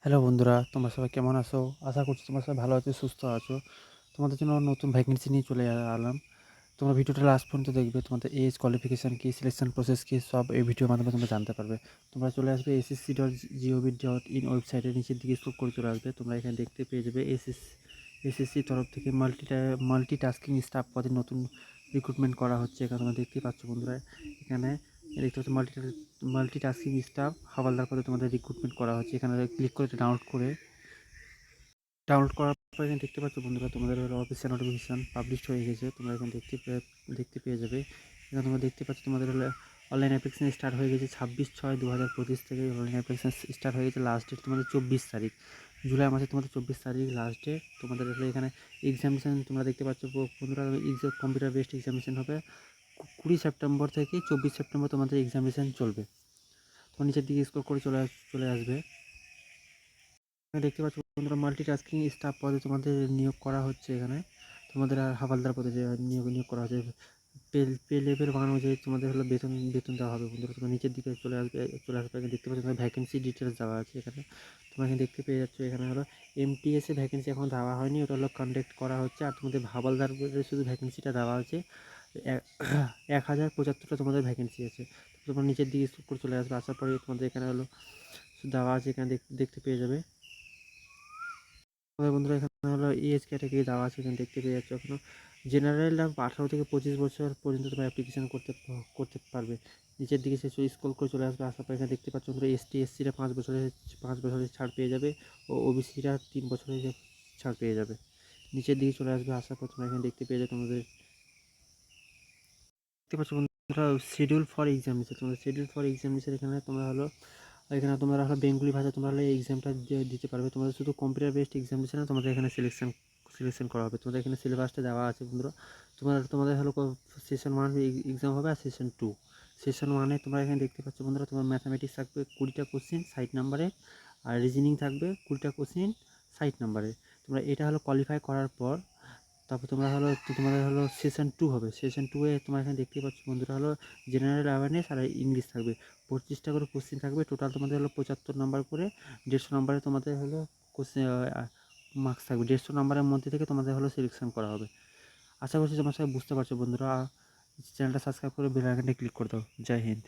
Hello বন্ধুরা, তোমরা সবাই কেমন আছো? আশা করছি তোমরা সবাই ভালো আছো, সুস্থ আছো। তোমাদের জন্য নতুন ভ্যাকেন্সি নিয়ে চলে এলাম। তোমরা ভিডিওটা লাস্ট পর্যন্ত দেখবে। তোমাদের এজ, কোয়ালিফিকেশান কী, সিলেকশন প্রসেস কী, সব এই ভিডিওর মাধ্যমে তোমরা জানতে পারবে। তোমরা চলে আসবে SSC.gov.in ওয়েবসাইটের নিচের দিকে স্ক্রল করে চলে আসবে। তোমরা এখানে দেখতে পেয়ে যাবে এসএসসি তরফ থেকে মাল্টিটাস্কিং স্টাফ পদে নতুন রিক্রুটমেন্ট করা হচ্ছে। এখানে তোমরা দেখতেই পাচ্ছ বন্ধুরা। এখানে দেখতে পাচ্ছ মাল্টিটাস্কিং স্টাফ হাওলদার পদে তোমাদের রিক্রুটমেন্ট করা হচ্ছে। এখানে ক্লিক করে ডাউনলোড করার পর এখানে দেখতে পাচ্ছ বন্ধুরা, তোমাদের হলো অফিসিয়াল নোটিফিকেশান পাবলিশ হয়ে গেছে। তোমরা এখানে দেখতে পেয়ে যাবে। এখানে তোমরা দেখতে পাচ্ছ তোমাদের হলো অনলাইন অ্যাপ্লিকেশন স্টার্ট হয়ে গেছে 26/6/2025 থেকে অনলাইন অ্যাপ্লিকেশন স্টার্ট হয়ে গেছে। লাস্ট ডেট তোমাদের 24 তারিখ জুলাই মাসে, তোমাদের 24 তারিখ লাস্ট ডেট। তোমাদের হলো এখানে এক্সামিনেশান তোমরা দেখতে পাচ্ছ বন্ধুরা, কম্পিউটার বেসড এক্সামিনেশান হবে 20 সেপ্টেম্বর থেকে 24 সেপ্টেম্বর তোমাদের এক্সামিনেশান চলবে। তোমার নিচের দিকে স্ক্রল করে চলে আসবে। দেখতে পাচ্ছ বন্ধুরা, মাল্টিটাস্কিং স্টাফ পদে তোমাদের নিয়োগ করা হচ্ছে। এখানে তোমাদের আর হাওলদার পদে যে নিয়োগ করা হচ্ছে, পে লেভেল ওয়ান অনুযায়ী তোমাদের হলো বেতন দেওয়া হবে বন্ধুরা। তোমার নিচের দিকে চলে আসবে। এখানে দেখতে পাচ্ছ তোমার ভ্যাকেন্সি ডিটেলস দেওয়া আছে। এখানে তোমরা এখানে দেখতে পেয়ে যাচ্ছ। এখানে হলো MTS ভ্যাকেন্সি এখন দেওয়া হয়নি, ওটা হলো কন্ডাক্ট করা হচ্ছে। আর তোমাদের হাওলদার পদে শুধু ভ্যাকেন্সিটা দেওয়া আছে 1075টা তোমাদের ভ্যাকেন্সি আছে। তোমার নিচের দিকে করে চলে আসবে। আসার পরে তোমাদের এখানে হলো দেওয়া আছে, এখানে দেখতে পেয়ে যাবে। আমাদের বন্ধুরা এখানে হলো এজ ক্যাটাগরি দেওয়া আছে, এখানে দেখতে পেয়ে যাচ্ছ। এখনো জেনারেল 18 থেকে 25 বছর পর্যন্ত তোমরা অ্যাপ্লিকেশন করতে পারবে। নিচের দিকে সে স্ক্রল করে চলে আসবে। আসার পর এখানে দেখতে পাচ্ছ তোমরা ST/SCরা 5 বছরের ছাড় পেয়ে যাবে ও OBCরা 3 বছরের ছাড় পেয়ে যাবে। নিচের দিকে চলে আসবে। আসার পর তোমরা এখানে দেখতে পেয়ে যাবে তোমাদের দেখতে পাচ্ছ বন্ধুরা শিডিউল ফর এক্সামিনেশন। তোমাদের শিডিউল ফর এক্সামিনেশন এখানে তোমরা হলো বেঙ্গলি ভাষা তোমরা হলে এক্সামটা দিতে পারবে। তোমাদের শুধু কম্পিউটার বেসড এক্সামিনেশনে তোমাদের এখানে সিলেকশন করা হবে। তোমাদের এখানে সিলেবাসটা দেওয়া আছে বন্ধুরা। তোমাদের হলো সেশন 1 এক্সাম হবে আর সেশন 2। সেশন 1-এ তোমরা এখানে দেখতে পাচ্ছ বন্ধুরা, তোমার ম্যাথামেটিক্স থাকবে 20টা কোশ্চেন 60 নাম্বারে, আর রিজনিং থাকবে 20টা কোশ্চেন 60 নাম্বারে। তোমরা এটা হলো কোয়ালিফাই করার পর তারপর তোমাদের হলো সেশন 2 হবে। সেশন 2-এ তোমরা এখানে দেখতে পাচ্ছ বন্ধুরা হলো জেনারেল অ্যাওয়ারনেস আর ইংলিশ থাকবে। 25টা করে কোশ্চেন থাকবে। টোটাল তোমাদের হলো 75 নাম্বার করে। 150 নাম্বারে তোমাদের হলো কোশ্চেন মার্কস থাকবে। 150 নাম্বারের মধ্যে থেকে তোমাদের হলো সিলেকশন করা হবে। আশা করছি তোমরা সবাই বুঝতে পারছো বন্ধুরা। চ্যানেলটা সাবস্ক্রাইব করে বেল আইকনটা ক্লিক করে দাও। জয় হিন্দ।